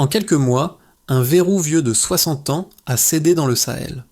En quelques mois, un verrou vieux de 60 ans a cédé dans le Sahel.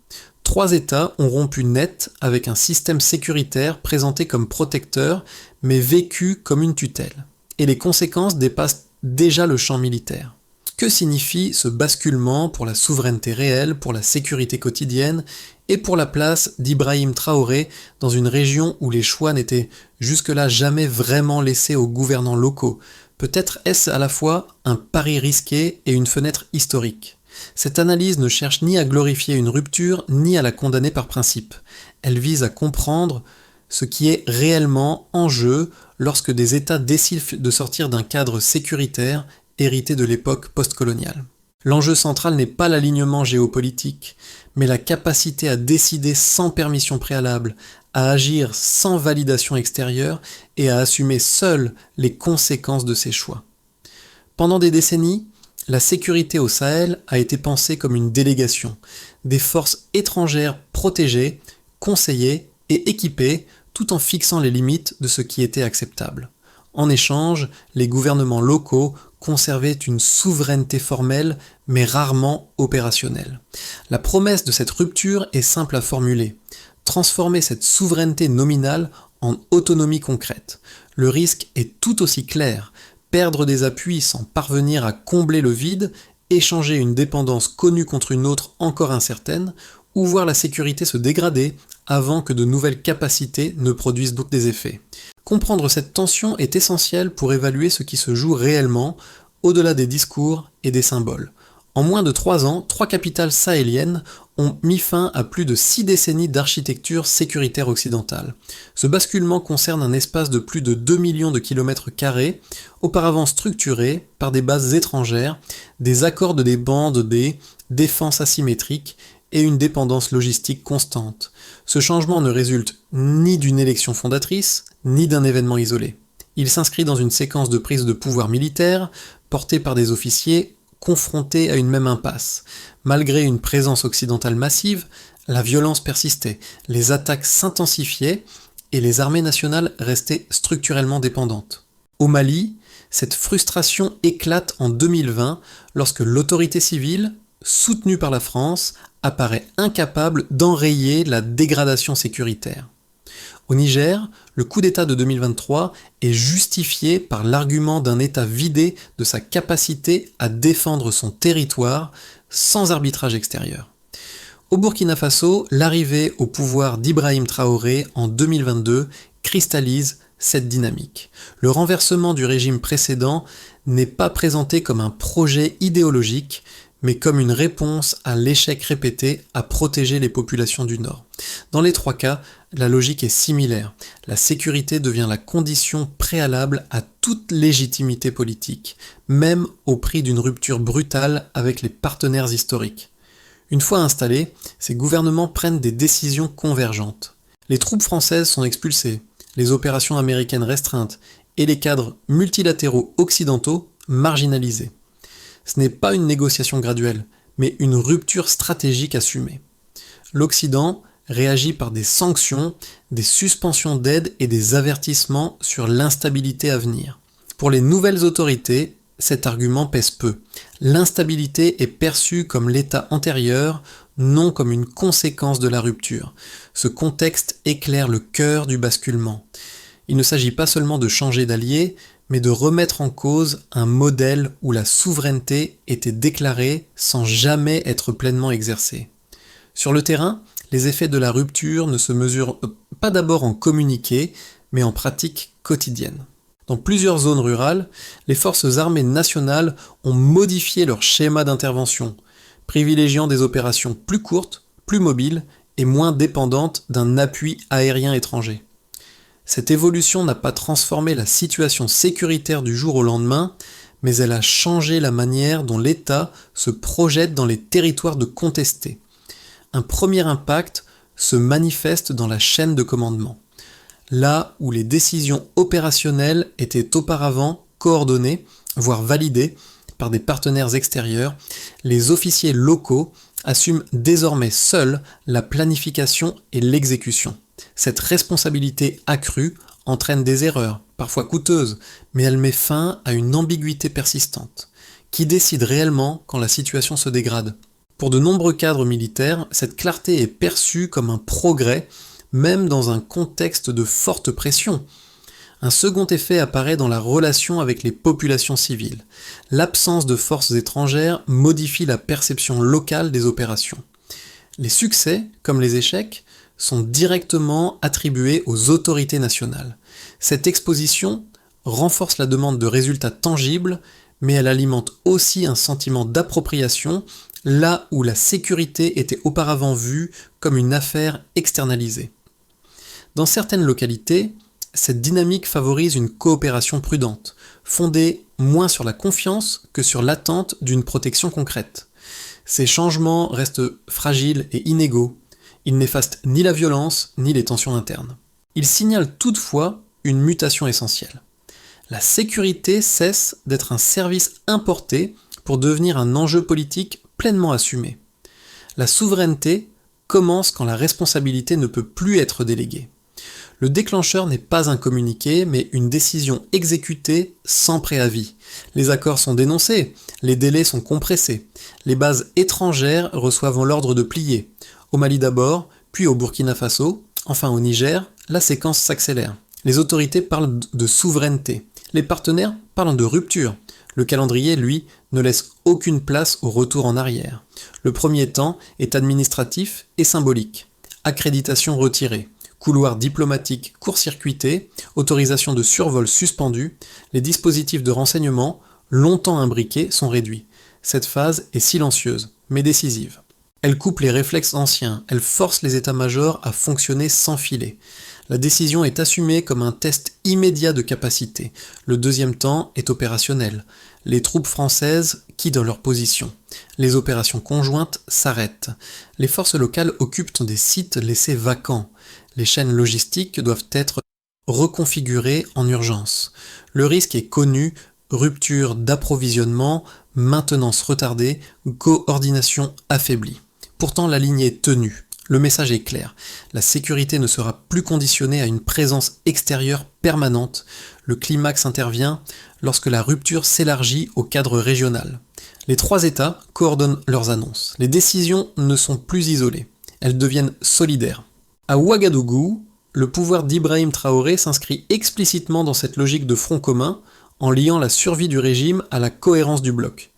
3 États ont rompu net avec un système sécuritaire présenté comme protecteur, mais vécu comme une tutelle. Et les conséquences dépassent déjà le champ militaire. Que signifie ce basculement pour la souveraineté réelle, pour la sécurité quotidienne et pour la place d'Ibrahim Traoré dans une région où les choix n'étaient jusque-là jamais vraiment laissés aux gouvernants locaux? Peut-être est-ce à la fois un pari risqué et une fenêtre historique. Cette analyse ne cherche ni à glorifier une rupture, ni à la condamner par principe. Elle vise à comprendre ce qui est réellement en jeu lorsque des États décident de sortir d'un cadre sécuritaire hérité de l'époque postcoloniale. L'enjeu central n'est pas l'alignement géopolitique, mais la capacité à décider sans permission préalable, à agir sans validation extérieure et à assumer seul les conséquences de ses choix. Pendant des décennies, la sécurité au Sahel a été pensée comme une délégation, des forces étrangères protégées, conseillées et équipées, tout en fixant les limites de ce qui était acceptable. En échange, les gouvernements locaux conservaient une souveraineté formelle, mais rarement opérationnelle. La promesse de cette rupture est simple à formuler: transformer cette souveraineté nominale en autonomie concrète. Le risque est tout aussi clair: perdre des appuis sans parvenir à combler le vide, échanger une dépendance connue contre une autre encore incertaine, ou voir la sécurité se dégrader avant que de nouvelles capacités ne produisent d'autres des effets. Comprendre cette tension est essentiel pour évaluer ce qui se joue réellement, au-delà des discours et des symboles. En moins de 3 ans, 3 capitales sahéliennes ont mis fin à plus de 6 décennies d'architecture sécuritaire occidentale. Ce basculement concerne un espace de plus de 2 millions de kilomètres carrés, auparavant structuré par des bases étrangères, des accords de des bandes des défenses asymétriques et une dépendance logistique constante. Ce changement ne résulte ni d'une élection fondatrice, ni d'un événement isolé. Il s'inscrit dans une séquence de prise de pouvoir militaire, portée par des officiers confrontés à une même impasse. Malgré une présence occidentale massive, la violence persistait, les attaques s'intensifiaient et les armées nationales restaient structurellement dépendantes. Au Mali, cette frustration éclate en 2020 lorsque l'autorité civile, soutenue par la France, apparaît incapable d'enrayer la dégradation sécuritaire. Au Niger, le coup d'État de 2023 est justifié par l'argument d'un État vidé de sa capacité à défendre son territoire sans arbitrage extérieur. Au Burkina Faso, l'arrivée au pouvoir d'Ibrahim Traoré en 2022 cristallise cette dynamique. Le renversement du régime précédent n'est pas présenté comme un projet idéologique, mais comme une réponse à l'échec répété à protéger les populations du Nord. Dans les 3 cas, la logique est similaire. La sécurité devient la condition préalable à toute légitimité politique, même au prix d'une rupture brutale avec les partenaires historiques. Une fois installés, ces gouvernements prennent des décisions convergentes. Les troupes françaises sont expulsées, les opérations américaines restreintes et les cadres multilatéraux occidentaux marginalisés. Ce n'est pas une négociation graduelle, mais une rupture stratégique assumée. L'Occident réagit par des sanctions, des suspensions d'aide et des avertissements sur l'instabilité à venir. Pour les nouvelles autorités, cet argument pèse peu. L'instabilité est perçue comme l'état antérieur, non comme une conséquence de la rupture. Ce contexte éclaire le cœur du basculement. Il ne s'agit pas seulement de changer d'allié, mais de remettre en cause un modèle où la souveraineté était déclarée sans jamais être pleinement exercée. Sur le terrain, les effets de la rupture ne se mesurent pas d'abord en communiqué, mais en pratiques quotidiennes. Dans plusieurs zones rurales, les forces armées nationales ont modifié leur schéma d'intervention, privilégiant des opérations plus courtes, plus mobiles et moins dépendantes d'un appui aérien étranger. Cette évolution n'a pas transformé la situation sécuritaire du jour au lendemain, mais elle a changé la manière dont l'État se projette dans les territoires de contestés. Un premier impact se manifeste dans la chaîne de commandement. Là où les décisions opérationnelles étaient auparavant coordonnées, voire validées par des partenaires extérieurs, les officiers locaux assument désormais seuls la planification et l'exécution. Cette responsabilité accrue entraîne des erreurs, parfois coûteuses, mais elle met fin à une ambiguïté persistante. Qui décide réellement quand la situation se dégrade? Pour de nombreux cadres militaires, cette clarté est perçue comme un progrès, même dans un contexte de forte pression. Un second effet apparaît dans la relation avec les populations civiles. L'absence de forces étrangères modifie la perception locale des opérations. Les succès, comme les échecs, sont directement attribués aux autorités nationales. Cette exposition renforce la demande de résultats tangibles, mais elle alimente aussi un sentiment d'appropriation, là où la sécurité était auparavant vue comme une affaire externalisée. Dans certaines localités, cette dynamique favorise une coopération prudente, fondée moins sur la confiance que sur l'attente d'une protection concrète. Ces changements restent fragiles et inégaux. Ils n'effacent ni la violence ni les tensions internes. Ils signalent toutefois une mutation essentielle. La sécurité cesse d'être un service importé pour devenir un enjeu politique pleinement assumé. La souveraineté commence quand la responsabilité ne peut plus être déléguée. Le déclencheur n'est pas un communiqué, mais une décision exécutée sans préavis. Les accords sont dénoncés, les délais sont compressés. Les bases étrangères reçoivent l'ordre de plier. Au Mali d'abord, puis au Burkina Faso, enfin au Niger, la séquence s'accélère. Les autorités parlent de souveraineté. Les partenaires parlent de rupture. Le calendrier, lui, ne laisse aucune place au retour en arrière. Le premier temps est administratif et symbolique. Accréditation retirée. Couloirs diplomatiques court-circuités, autorisation de survol suspendue, les dispositifs de renseignement, longtemps imbriqués, sont réduits. Cette phase est silencieuse, mais décisive. Elle coupe les réflexes anciens, elle force les états-majors à fonctionner sans filet. La décision est assumée comme un test immédiat de capacité. Le deuxième temps est opérationnel. Les troupes françaises quittent leur position. Les opérations conjointes s'arrêtent. Les forces locales occupent des sites laissés vacants. Les chaînes logistiques doivent être reconfigurées en urgence. Le risque est connu, rupture d'approvisionnement, maintenance retardée, coordination affaiblie. Pourtant, la ligne est tenue. Le message est clair. La sécurité ne sera plus conditionnée à une présence extérieure permanente. Le climax intervient lorsque la rupture s'élargit au cadre régional. Les trois États coordonnent leurs annonces. Les décisions ne sont plus isolées. Elles deviennent solidaires. À Ouagadougou, le pouvoir d'Ibrahim Traoré s'inscrit explicitement dans cette logique de front commun en liant la survie du régime à la cohérence du bloc.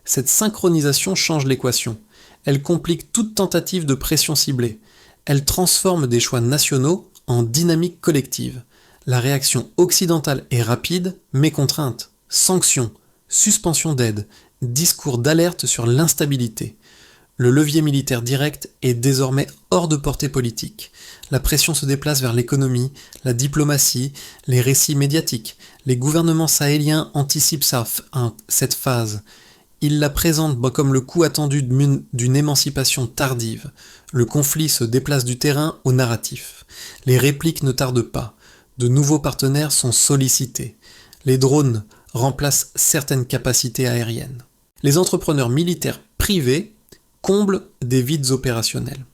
Cette synchronisation change l'équation. Elle complique toute tentative de pression ciblée. Elle transforme des choix nationaux en dynamique collective. La réaction occidentale est rapide, mais contrainte. Sanctions, suspension d'aide, discours d'alerte sur l'instabilité. Le levier militaire direct est désormais hors de portée politique. La pression se déplace vers l'économie, la diplomatie, les récits médiatiques. Les gouvernements sahéliens anticipent cette phase. Ils la présentent comme le coup attendu d'une émancipation tardive. Le conflit se déplace du terrain au narratif. Les répliques ne tardent pas. De nouveaux partenaires sont sollicités. Les drones remplacent certaines capacités aériennes. Les entrepreneurs militaires privés comblent des vides opérationnels.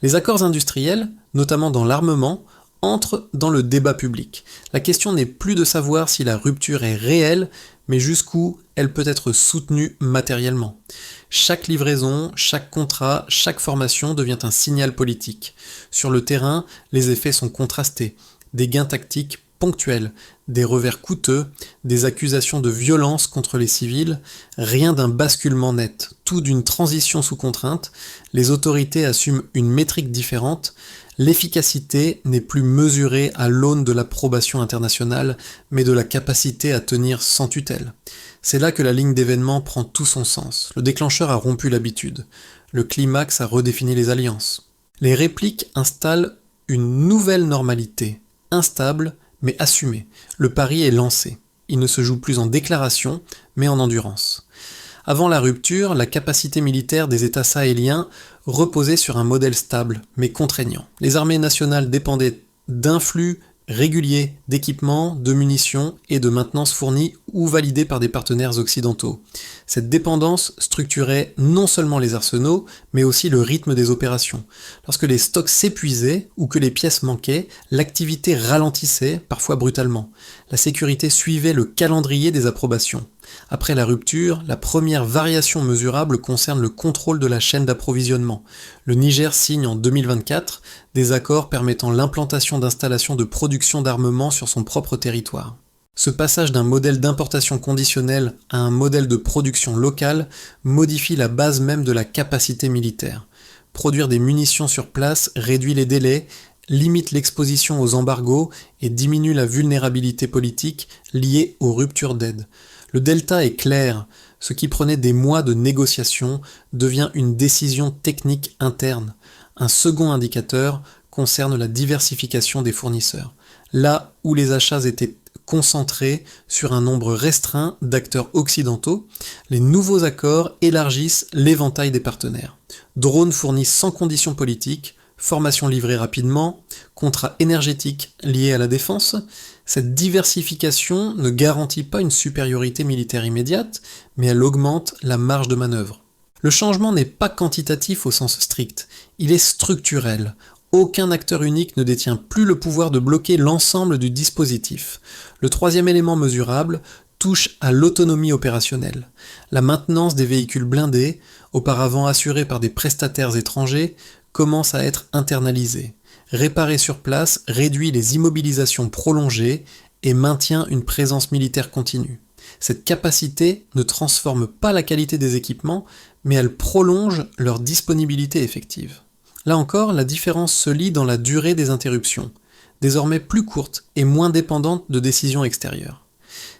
Les accords industriels, notamment dans l'armement, entrent dans le débat public. La question n'est plus de savoir si la rupture est réelle, mais jusqu'où elle peut être soutenue matériellement. Chaque livraison, chaque contrat, chaque formation devient un signal politique. Sur le terrain, les effets sont contrastés. Des gains tactiques ponctuels, des revers coûteux, des accusations de violence contre les civils, rien d'un basculement net, tout d'une transition sous contrainte. Les autorités assument une métrique différente. L'efficacité n'est plus mesurée à l'aune de l'approbation internationale, mais de la capacité à tenir sans tutelle. C'est là que la ligne d'événements prend tout son sens. Le déclencheur a rompu l'habitude. Le climax a redéfini les alliances. Les répliques installent une nouvelle normalité, instable mais assumée. Le pari est lancé. Il ne se joue plus en déclaration, mais en endurance. Avant la rupture, la capacité militaire des États sahéliens reposait sur un modèle stable, mais contraignant. Les armées nationales dépendaient d'un flux régulier d'équipements, de munitions et de maintenance fournis ou validés par des partenaires occidentaux. Cette dépendance structurait non seulement les arsenaux, mais aussi le rythme des opérations. Lorsque les stocks s'épuisaient ou que les pièces manquaient, l'activité ralentissait, parfois brutalement. La sécurité suivait le calendrier des approbations. Après la rupture, la première variation mesurable concerne le contrôle de la chaîne d'approvisionnement. Le Niger signe en 2024 des accords permettant l'implantation d'installations de production d'armement sur son propre territoire. Ce passage d'un modèle d'importation conditionnelle à un modèle de production locale modifie la base même de la capacité militaire. Produire des munitions sur place réduit les délais, limite l'exposition aux embargos et diminue la vulnérabilité politique liée aux ruptures d'aide. Le delta est clair, ce qui prenait des mois de négociations devient une décision technique interne. Un second indicateur concerne la diversification des fournisseurs. Là où les achats étaient concentrés sur un nombre restreint d'acteurs occidentaux, les nouveaux accords élargissent l'éventail des partenaires. Drones fournis sans conditions politiques, formation livrée rapidement, contrats énergétiques liés à la défense. Cette diversification ne garantit pas une supériorité militaire immédiate, mais elle augmente la marge de manœuvre. Le changement n'est pas quantitatif au sens strict, il est structurel. Aucun acteur unique ne détient plus le pouvoir de bloquer l'ensemble du dispositif. Le troisième élément mesurable touche à l'autonomie opérationnelle. La maintenance des véhicules blindés, auparavant assurée par des prestataires étrangers, commence à être internalisée. Réparer sur place réduit les immobilisations prolongées et maintient une présence militaire continue. Cette capacité ne transforme pas la qualité des équipements, mais elle prolonge leur disponibilité effective. Là encore, la différence se lit dans la durée des interruptions, désormais plus courte et moins dépendante de décisions extérieures.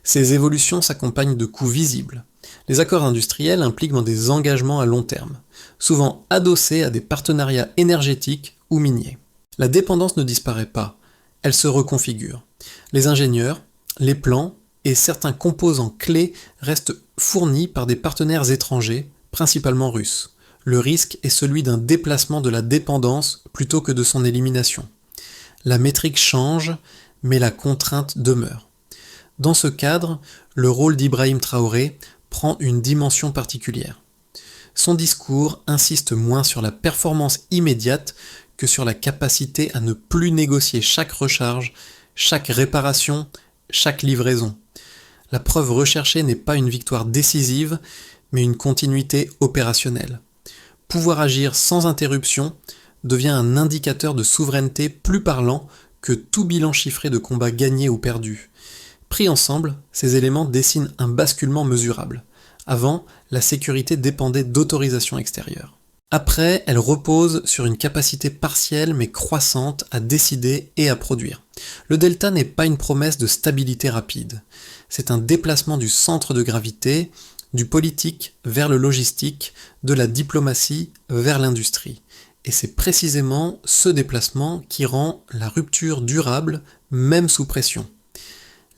Ces évolutions s'accompagnent de coûts visibles. Les accords industriels impliquent dans des engagements à long terme, souvent adossés à des partenariats énergétiques ou miniers. La dépendance ne disparaît pas, elle se reconfigure. Les ingénieurs, les plans et certains composants clés restent fournis par des partenaires étrangers, principalement russes. Le risque est celui d'un déplacement de la dépendance plutôt que de son élimination. La métrique change, mais la contrainte demeure. Dans ce cadre, le rôle d'Ibrahim Traoré prend une dimension particulière. Son discours insiste moins sur la performance immédiate que sur la capacité à ne plus négocier chaque recharge, chaque réparation, chaque livraison. La preuve recherchée n'est pas une victoire décisive, mais une continuité opérationnelle. Pouvoir agir sans interruption devient un indicateur de souveraineté plus parlant que tout bilan chiffré de combats gagnés ou perdus. Pris ensemble, ces éléments dessinent un basculement mesurable. Avant, la sécurité dépendait d'autorisations extérieures. Après, elle repose sur une capacité partielle mais croissante à décider et à produire. Le delta n'est pas une promesse de stabilité rapide. C'est un déplacement du centre de gravité, du politique vers le logistique, de la diplomatie vers l'industrie. Et c'est précisément ce déplacement qui rend la rupture durable, même sous pression.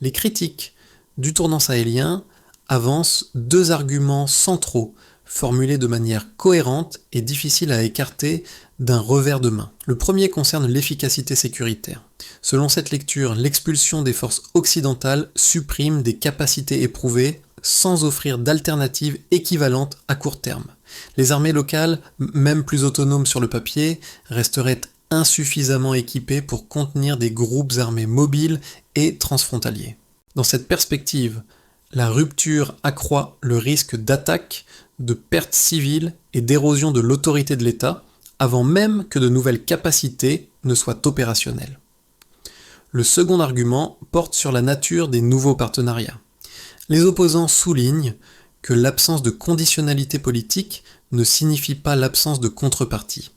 Les critiques du tournant sahélien avancent deux arguments centraux, formulés de manière cohérente et difficile à écarter d'un revers de main. Le premier concerne l'efficacité sécuritaire. Selon cette lecture, l'expulsion des forces occidentales supprime des capacités éprouvées sans offrir d'alternatives équivalentes à court terme. Les armées locales, même plus autonomes sur le papier, resteraient insuffisamment équipées pour contenir des groupes armés mobiles et transfrontaliers. Dans cette perspective, la rupture accroît le risque d'attaque, de pertes civiles et d'érosion de l'autorité de l'État, avant même que de nouvelles capacités ne soient opérationnelles. Le second argument porte sur la nature des nouveaux partenariats. Les opposants soulignent que l'absence de conditionnalité politique ne signifie pas l'absence de contrepartie.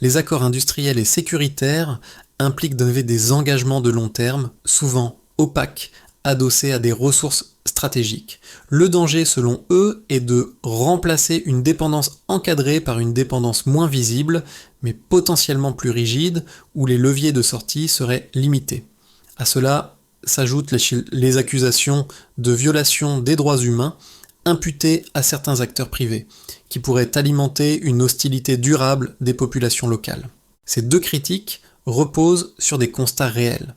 Les accords industriels et sécuritaires impliquent d'enlever des engagements de long terme, souvent opaques, adossés à des ressources stratégiques. Le danger, selon eux, est de remplacer une dépendance encadrée par une dépendance moins visible, mais potentiellement plus rigide, où les leviers de sortie seraient limités. À cela s'ajoutent les accusations de violation des droits humains imputées à certains acteurs privés, qui pourraient alimenter une hostilité durable des populations locales. Ces deux critiques reposent sur des constats réels.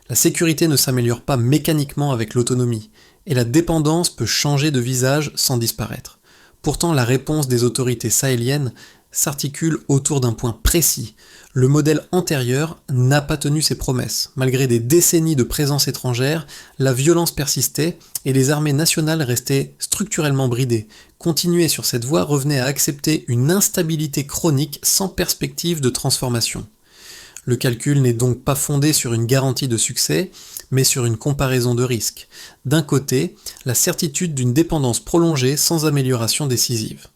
La sécurité ne s'améliore pas mécaniquement avec l'autonomie, et la dépendance peut changer de visage sans disparaître. Pourtant, la réponse des autorités sahéliennes s'articule autour d'un point précis. Le modèle antérieur n'a pas tenu ses promesses. Malgré des décennies de présence étrangère, la violence persistait et les armées nationales restaient structurellement bridées. Continuer sur cette voie revenait à accepter une instabilité chronique sans perspective de transformation. Le calcul n'est donc pas fondé sur une garantie de succès, mais sur une comparaison de risques. D'un côté, la certitude d'une dépendance prolongée sans amélioration décisive.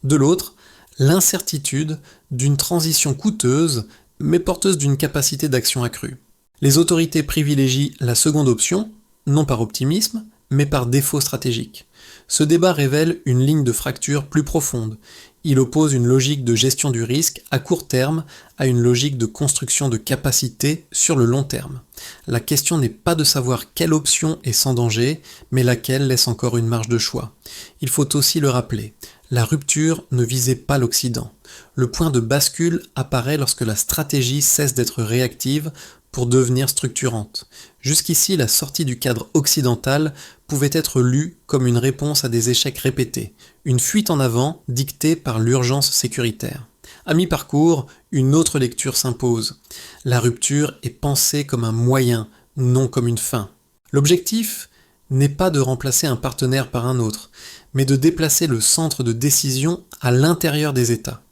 De l'autre, l'incertitude d'une transition coûteuse, mais porteuse d'une capacité d'action accrue. Les autorités privilégient la seconde option, non par optimisme, mais par défaut stratégique. Ce débat révèle une ligne de fracture plus profonde. Il oppose une logique de gestion du risque à court terme à une logique de construction de capacité sur le long terme. La question n'est pas de savoir quelle option est sans danger, mais laquelle laisse encore une marge de choix. Il faut aussi le rappeler, la rupture ne visait pas l'Occident. Le point de bascule apparaît lorsque la stratégie cesse d'être réactive pour devenir structurante. Jusqu'ici, la sortie du cadre occidental pouvait être lue comme une réponse à des échecs répétés, une fuite en avant dictée par l'urgence sécuritaire. À mi-parcours, une autre lecture s'impose. La rupture est pensée comme un moyen, non comme une fin. L'objectif n'est pas de remplacer un partenaire par un autre, mais de déplacer le centre de décision à l'intérieur des États.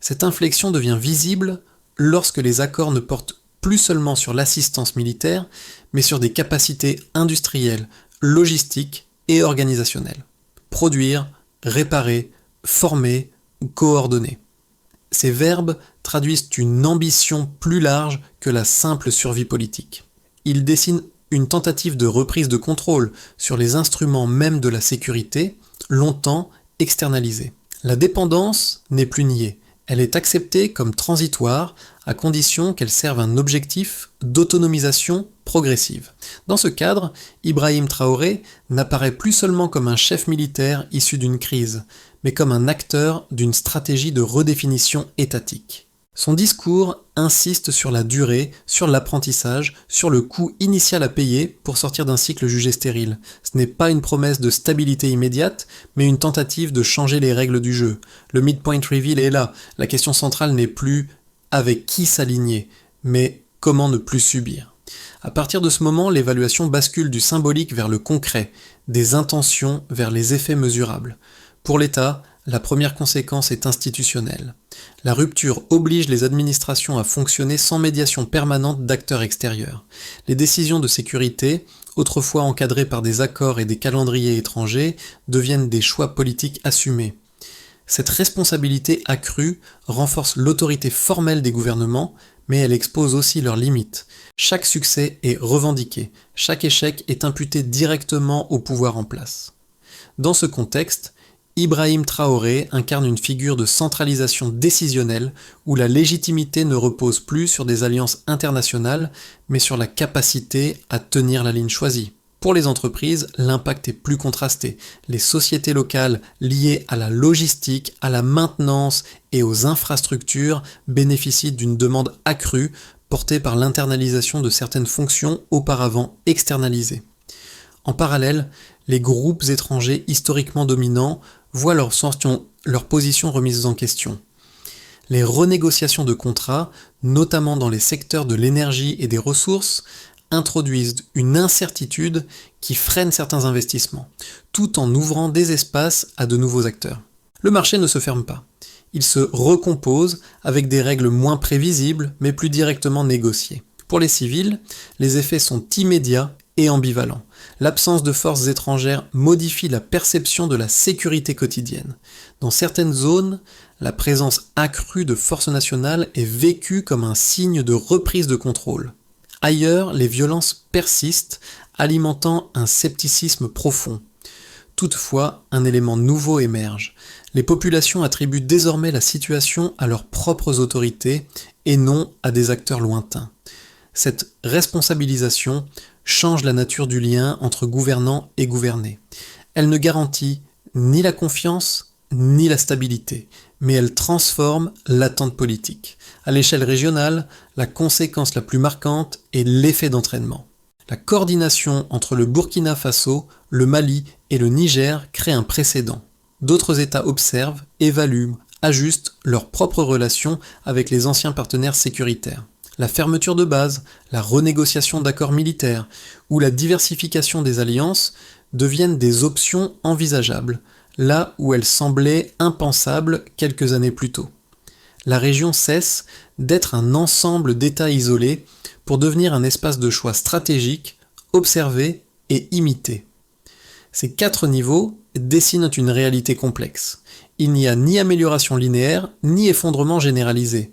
Cette inflexion devient visible lorsque les accords ne portent plus seulement sur l'assistance militaire, mais sur des capacités industrielles, logistiques et organisationnelles. Produire, réparer, former ou coordonner. Ces verbes traduisent une ambition plus large que la simple survie politique. Ils dessinent une tentative de reprise de contrôle sur les instruments même de la sécurité, longtemps externalisés. La dépendance n'est plus niée. Elle est acceptée comme transitoire à condition qu'elle serve un objectif d'autonomisation progressive. Dans ce cadre, Ibrahim Traoré n'apparaît plus seulement comme un chef militaire issu d'une crise, mais comme un acteur d'une stratégie de redéfinition étatique. Son discours insiste sur la durée, sur l'apprentissage, sur le coût initial à payer pour sortir d'un cycle jugé stérile. Ce n'est pas une promesse de stabilité immédiate, mais une tentative de changer les règles du jeu. Le midpoint reveal est là. La question centrale n'est plus avec qui s'aligner, mais comment ne plus subir. À partir de ce moment, l'évaluation bascule du symbolique vers le concret, des intentions vers les effets mesurables. Pour l'État, la première conséquence est institutionnelle. La rupture oblige les administrations à fonctionner sans médiation permanente d'acteurs extérieurs. Les décisions de sécurité, autrefois encadrées par des accords et des calendriers étrangers, deviennent des choix politiques assumés. Cette responsabilité accrue renforce l'autorité formelle des gouvernements, mais elle expose aussi leurs limites. Chaque succès est revendiqué, chaque échec est imputé directement au pouvoir en place. Dans ce contexte, Ibrahim Traoré incarne une figure de centralisation décisionnelle où la légitimité ne repose plus sur des alliances internationales, mais sur la capacité à tenir la ligne choisie. Pour les entreprises, l'impact est plus contrasté. Les sociétés locales liées à la logistique, à la maintenance et aux infrastructures bénéficient d'une demande accrue portée par l'internalisation de certaines fonctions auparavant externalisées. En parallèle, les groupes étrangers historiquement dominants voient leur position remise en question. Les renégociations de contrats, notamment dans les secteurs de l'énergie et des ressources, introduisent une incertitude qui freine certains investissements, tout en ouvrant des espaces à de nouveaux acteurs. Le marché ne se ferme pas. Il se recompose avec des règles moins prévisibles, mais plus directement négociées. Pour les civils, les effets sont immédiats et ambivalents. L'absence de forces étrangères modifie la perception de la sécurité quotidienne. Dans certaines zones, la présence accrue de forces nationales est vécue comme un signe de reprise de contrôle. Ailleurs, les violences persistent, alimentant un scepticisme profond. Toutefois, un élément nouveau émerge. Les populations attribuent désormais la situation à leurs propres autorités et non à des acteurs lointains. Cette responsabilisation change la nature du lien entre gouvernants et gouvernés. Elle ne garantit ni la confiance ni la stabilité, mais elle transforme l'attente politique. À l'échelle régionale, la conséquence la plus marquante est l'effet d'entraînement. La coordination entre le Burkina Faso, le Mali et le Niger crée un précédent. D'autres États observent, évaluent, ajustent leurs propres relations avec les anciens partenaires sécuritaires. La fermeture de bases, la renégociation d'accords militaires ou la diversification des alliances deviennent des options envisageables, là où elles semblaient impensables quelques années plus tôt. La région cesse d'être un ensemble d'États isolés pour devenir un espace de choix stratégique, observé et imité. Ces 4 niveaux dessinent une réalité complexe. Il n'y a ni amélioration linéaire, ni effondrement généralisé.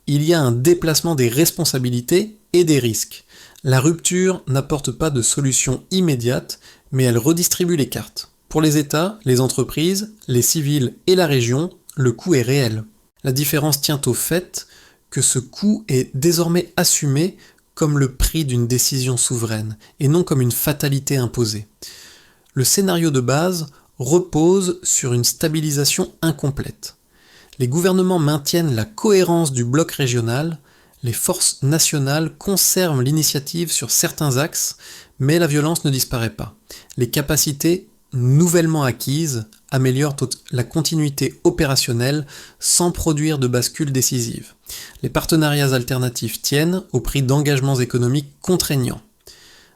Il y a un déplacement des responsabilités et des risques. La rupture n'apporte pas de solution immédiate, mais elle redistribue les cartes. Pour les États, les entreprises, les civils et la région, le coût est réel. La différence tient au fait que ce coût est désormais assumé comme le prix d'une décision souveraine, et non comme une fatalité imposée. Le scénario de base repose sur une stabilisation incomplète. Les gouvernements maintiennent la cohérence du bloc régional, les forces nationales conservent l'initiative sur certains axes, mais la violence ne disparaît pas. Les capacités nouvellement acquises améliorent la continuité opérationnelle sans produire de bascule décisive. Les partenariats alternatifs tiennent au prix d'engagements économiques contraignants.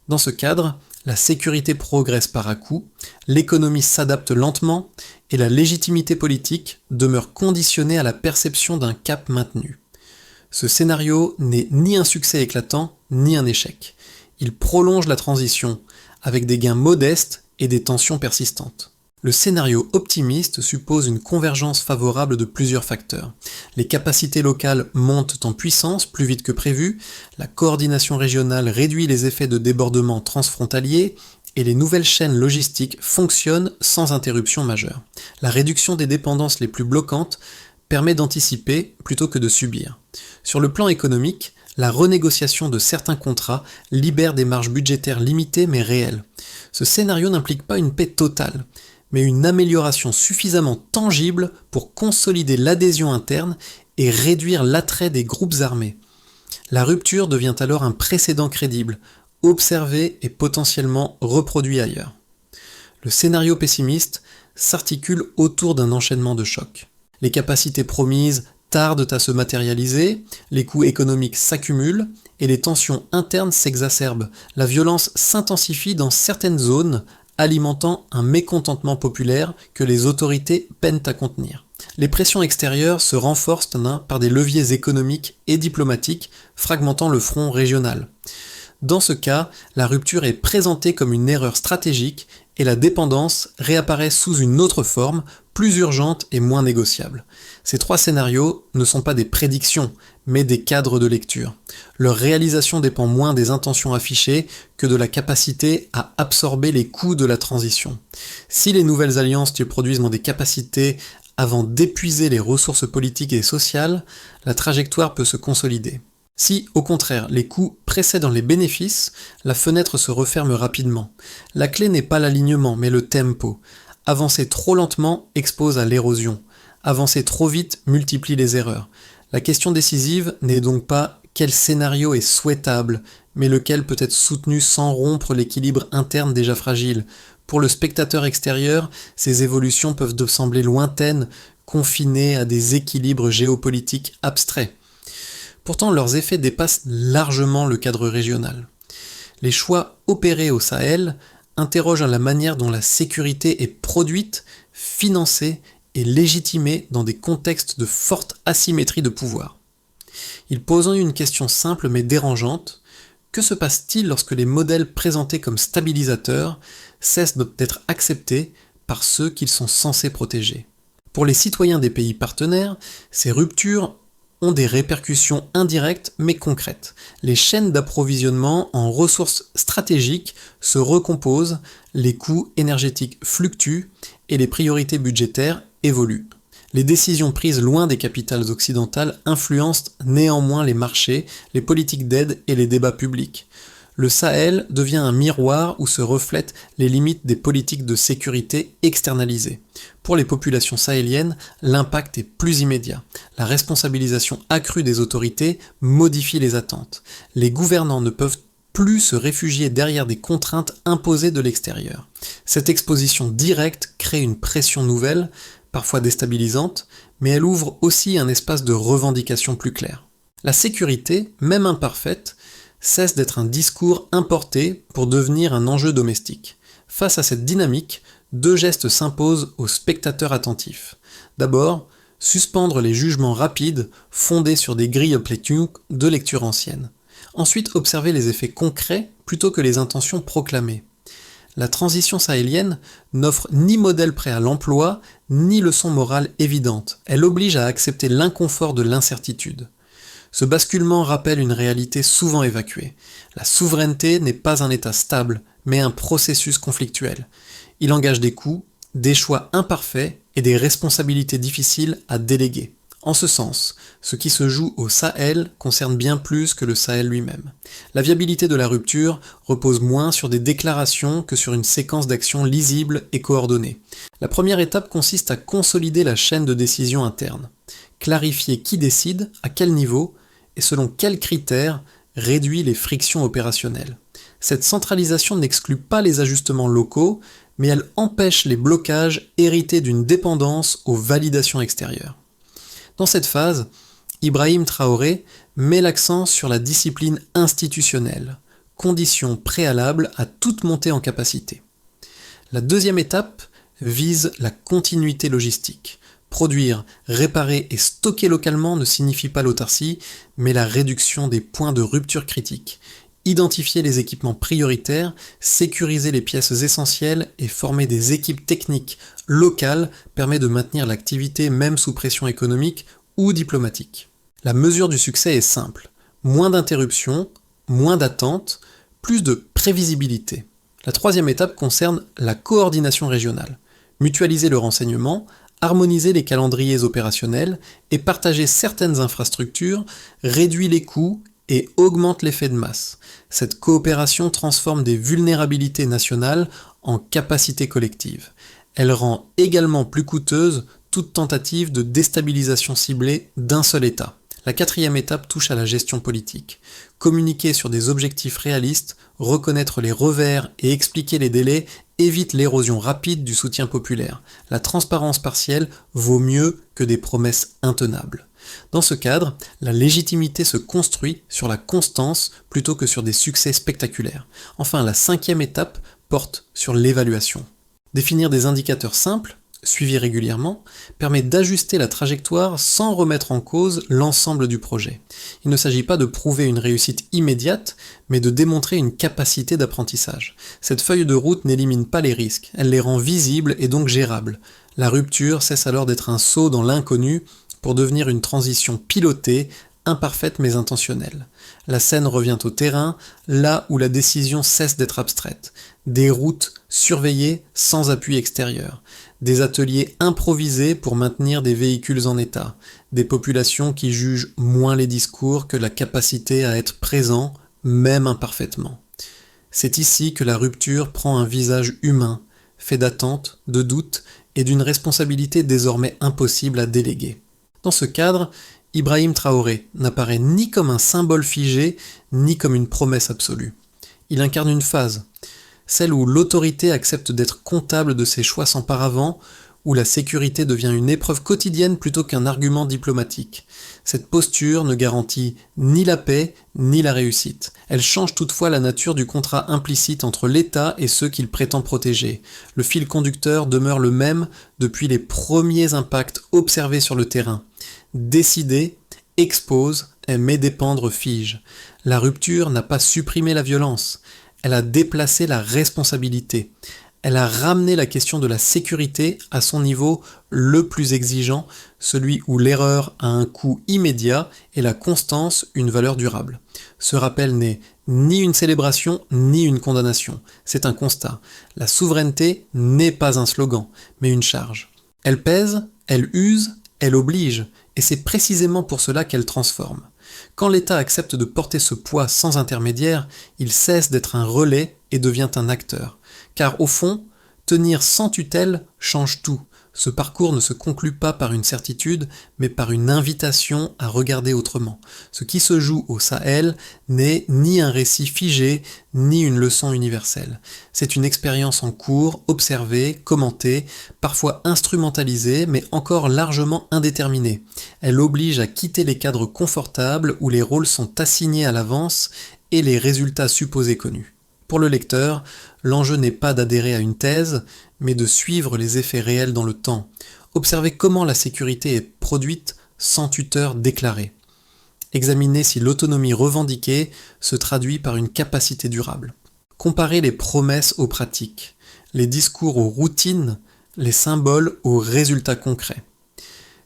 Dans ce cadre, la sécurité progresse par à-coups, l'économie s'adapte lentement et la légitimité politique demeure conditionnée à la perception d'un cap maintenu. Ce scénario n'est ni un succès éclatant, ni un échec. Il prolonge la transition, avec des gains modestes et des tensions persistantes. Le scénario optimiste suppose une convergence favorable de plusieurs facteurs. Les capacités locales montent en puissance plus vite que prévu, la coordination régionale réduit les effets de débordement transfrontalier et les nouvelles chaînes logistiques fonctionnent sans interruption majeure. La réduction des dépendances les plus bloquantes permet d'anticiper plutôt que de subir. Sur le plan économique, la renégociation de certains contrats libère des marges budgétaires limitées mais réelles. Ce scénario n'implique pas une paix totale, mais une amélioration suffisamment tangible pour consolider l'adhésion interne et réduire l'attrait des groupes armés. La rupture devient alors un précédent crédible, observé et potentiellement reproduit ailleurs. Le scénario pessimiste s'articule autour d'un enchaînement de chocs. Les capacités promises tardent à se matérialiser, les coûts économiques s'accumulent et les tensions internes s'exacerbent. La violence s'intensifie dans certaines zones, alimentant un mécontentement populaire que les autorités peinent à contenir. Les pressions extérieures se renforcent par des leviers économiques et diplomatiques, fragmentant le front régional. Dans ce cas, la rupture est présentée comme une erreur stratégique et la dépendance réapparaît sous une autre forme, plus urgente et moins négociable. Ces 3 scénarios ne sont pas des prédictions, mais des cadres de lecture. Leur réalisation dépend moins des intentions affichées que de la capacité à absorber les coûts de la transition. Si les nouvelles alliances se produisent dans des capacités avant d'épuiser les ressources politiques et sociales, la trajectoire peut se consolider. Si, au contraire, les coûts précèdent les bénéfices, la fenêtre se referme rapidement. La clé n'est pas l'alignement, mais le tempo. Avancer trop lentement expose à l'érosion. Avancer trop vite multiplie les erreurs. La question décisive n'est donc pas quel scénario est souhaitable, mais lequel peut être soutenu sans rompre l'équilibre interne déjà fragile. Pour le spectateur extérieur, ces évolutions peuvent sembler lointaines, confinées à des équilibres géopolitiques abstraits. Pourtant, leurs effets dépassent largement le cadre régional. Les choix opérés au Sahel interrogent la manière dont la sécurité est produite, financée et légitimée dans des contextes de forte asymétrie de pouvoir. Ils posent une question simple mais dérangeante. Que se passe-t-il lorsque les modèles présentés comme stabilisateurs cessent d'être acceptés par ceux qu'ils sont censés protéger ? Pour les citoyens des pays partenaires, ces ruptures ont des répercussions indirectes mais concrètes. Les chaînes d'approvisionnement en ressources stratégiques se recomposent, les coûts énergétiques fluctuent et les priorités budgétaires évoluent. Les décisions prises loin des capitales occidentales influencent néanmoins les marchés, les politiques d'aide et les débats publics. Le Sahel devient un miroir où se reflètent les limites des politiques de sécurité externalisées. Pour les populations sahéliennes, l'impact est plus immédiat. La responsabilisation accrue des autorités modifie les attentes. Les gouvernants ne peuvent plus se réfugier derrière des contraintes imposées de l'extérieur. Cette exposition directe crée une pression nouvelle, parfois déstabilisante, mais elle ouvre aussi un espace de revendication plus clair. La sécurité, même imparfaite, cesse d'être un discours importé pour devenir un enjeu domestique. Face à cette dynamique, deux gestes s'imposent aux spectateurs attentifs. D'abord, suspendre les jugements rapides fondés sur des grilles de lecture anciennes. Ensuite, observer les effets concrets plutôt que les intentions proclamées. La transition sahélienne n'offre ni modèle prêt à l'emploi, ni leçon morale évidente. Elle oblige à accepter l'inconfort de l'incertitude. Ce basculement rappelle une réalité souvent évacuée. La souveraineté n'est pas un état stable, mais un processus conflictuel. Il engage des coûts, des choix imparfaits et des responsabilités difficiles à déléguer. En ce sens, ce qui se joue au Sahel concerne bien plus que le Sahel lui-même. La viabilité de la rupture repose moins sur des déclarations que sur une séquence d'actions lisibles et coordonnées. La première étape consiste à consolider la chaîne de décision interne, clarifier qui décide, à quel niveau, et selon quels critères réduit les frictions opérationnelles. Cette centralisation n'exclut pas les ajustements locaux, mais elle empêche les blocages hérités d'une dépendance aux validations extérieures. Dans cette phase, Ibrahim Traoré met l'accent sur la discipline institutionnelle, condition préalable à toute montée en capacité. La deuxième étape vise la continuité logistique. Produire, réparer et stocker localement ne signifie pas l'autarcie, mais la réduction des points de rupture critiques. Identifier les équipements prioritaires, sécuriser les pièces essentielles et former des équipes techniques locales permet de maintenir l'activité même sous pression économique ou diplomatique. La mesure du succès est simple. Moins d'interruptions, moins d'attentes, plus de prévisibilité. La troisième étape concerne la coordination régionale. Mutualiser le renseignement, harmoniser les calendriers opérationnels et partager certaines infrastructures réduit les coûts et augmente l'effet de masse. Cette coopération transforme des vulnérabilités nationales en capacités collectives. Elle rend également plus coûteuse toute tentative de déstabilisation ciblée d'un seul État. La quatrième étape touche à la gestion politique. Communiquer sur des objectifs réalistes, reconnaître les revers et expliquer les délais évite l'érosion rapide du soutien populaire. La transparence partielle vaut mieux que des promesses intenables. Dans ce cadre, la légitimité se construit sur la constance plutôt que sur des succès spectaculaires. Enfin, la cinquième étape porte sur l'évaluation. Définir des indicateurs simples, suivis régulièrement, permet d'ajuster la trajectoire sans remettre en cause l'ensemble du projet. Il ne s'agit pas de prouver une réussite immédiate, mais de démontrer une capacité d'apprentissage. Cette feuille de route n'élimine pas les risques, elle les rend visibles et donc gérables. La rupture cesse alors d'être un saut dans l'inconnu pour devenir une transition pilotée, imparfaite mais intentionnelle. La scène revient au terrain, là où la décision cesse d'être abstraite. Des routes surveillées sans appui extérieur. Des ateliers improvisés pour maintenir des véhicules en état. Des populations qui jugent moins les discours que la capacité à être présent, même imparfaitement. C'est ici que la rupture prend un visage humain, fait d'attentes, de doutes et d'une responsabilité désormais impossible à déléguer. Dans ce cadre, Ibrahim Traoré n'apparaît ni comme un symbole figé, ni comme une promesse absolue. Il incarne une phase, celle où l'autorité accepte d'être comptable de ses choix sans paravent, où la sécurité devient une épreuve quotidienne plutôt qu'un argument diplomatique. Cette posture ne garantit ni la paix, ni la réussite. Elle change toutefois la nature du contrat implicite entre l'État et ceux qu'il prétend protéger. Le fil conducteur demeure le même depuis les premiers impacts observés sur le terrain. Décider, expose, mais dépendre fige. La rupture n'a pas supprimé la violence. Elle a déplacé la responsabilité. Elle a ramené la question de la sécurité à son niveau le plus exigeant, celui où l'erreur a un coût immédiat et la constance une valeur durable. Ce rappel n'est ni une célébration ni une condamnation, c'est un constat. La souveraineté n'est pas un slogan, mais une charge. Elle pèse, elle use, elle oblige, et c'est précisément pour cela qu'elle transforme. Quand l'État accepte de porter ce poids sans intermédiaire, il cesse d'être un relais et devient un acteur. Car au fond, tenir sans tutelle change tout. Ce parcours ne se conclut pas par une certitude, mais par une invitation à regarder autrement. Ce qui se joue au Sahel n'est ni un récit figé, ni une leçon universelle. C'est une expérience en cours, observée, commentée, parfois instrumentalisée, mais encore largement indéterminée. Elle oblige à quitter les cadres confortables où les rôles sont assignés à l'avance et les résultats supposés connus. Pour le lecteur, l'enjeu n'est pas d'adhérer à une thèse, mais de suivre les effets réels dans le temps, observer comment la sécurité est produite sans tuteur déclaré, examiner si l'autonomie revendiquée se traduit par une capacité durable, comparer les promesses aux pratiques, les discours aux routines, les symboles aux résultats concrets.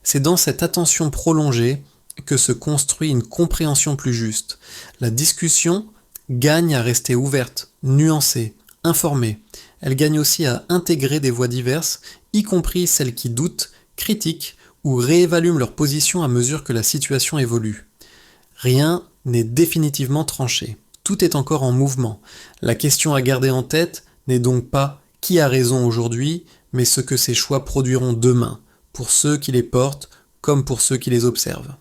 C'est dans cette attention prolongée que se construit une compréhension plus juste. La discussion gagne à rester ouverte, nuancée, informée. Elle gagne aussi à intégrer des voix diverses, y compris celles qui doutent, critiquent ou réévaluent leur position à mesure que la situation évolue. Rien n'est définitivement tranché. Tout est encore en mouvement. La question à garder en tête n'est donc pas qui a raison aujourd'hui, mais ce que ces choix produiront demain, pour ceux qui les portent comme pour ceux qui les observent.